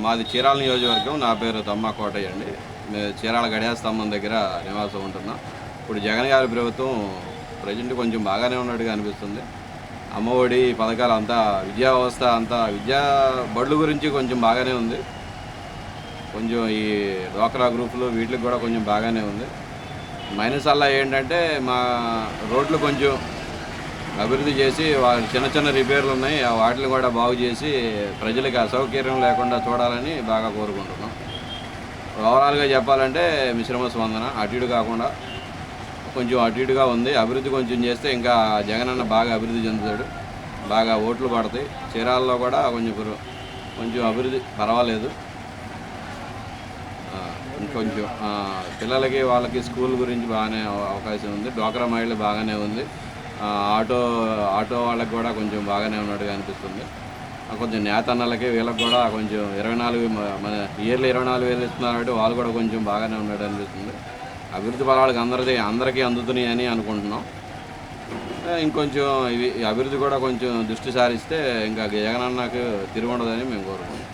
మాది చీరాల నియోజకవర్గం. నా పేరు తమ్మా కోటయ్య అండి. మేము చీరాల గడియార స్తంభం దగ్గర నివాసం ఉంటున్నాం. ఇప్పుడు జగన్ గారి ప్రభుత్వం ప్రజెంట్ కొంచెం బాగానే ఉన్నట్టుగా అనిపిస్తుంది. అమ్మఒడి పథకాలు అంతా విద్యా వ్యవస్థ అంతా విద్యా బడుల గురించి కొంచెం బాగానే ఉంది. కొంచెం ఈ డ్వాక్రా గ్రూపులు వీటికి కూడా కొంచెం బాగానే ఉంది. మైనస్ అలా ఏంటంటే మా రోడ్లు కొంచెం అభివృద్ధి చేసి చిన్న చిన్న రిపేర్లు ఉన్నాయి, వాటిని కూడా బాగు చేసి ప్రజలకు అసౌకర్యం లేకుండా చూడాలని బాగా కోరుకుంటున్నాం. ఓవరాల్గా చెప్పాలంటే మిశ్రమ స్పందన, అటు ఇటు కాకుండా కొంచెం అటు ఇటుగా ఉంది. అభివృద్ధి కొంచెం చేస్తే ఇంకా జగనన్న బాగా అభివృద్ధి చెందుతాడు, బాగా ఓట్లు పడతాయి. చీరాల్లో కూడా కొంచెం అభివృద్ధి పర్వాలేదు. ఇంకొంచెం పిల్లలకి వాళ్ళకి స్కూల్ గురించి బాగానే అవకాశం ఉంది. డ్వాక్రా మహిళలు బాగానే ఉంది. ఆటో వాళ్ళకి కూడా కొంచెం బాగానే ఉన్నట్టుగా అనిపిస్తుంది. కొంచెం నేతన్నలకి వీళ్ళకి కూడా కొంచెం 24 మన ఇయర్లీ 24,000 ఇస్తున్నారు. వాళ్ళు కూడా కొంచెం బాగానే ఉన్నట్టు అనిపిస్తుంది. అభివృద్ధి ఫలాలకు అందరికీ అందుతున్నాయి అని అనుకుంటున్నాం. ఇంకొంచెం అభివృద్ధి కూడా కొంచెం దృష్టి సారిస్తే ఇంకా జగనన్నకు తిరుగుండదని మేము కోరుకుంటున్నాం.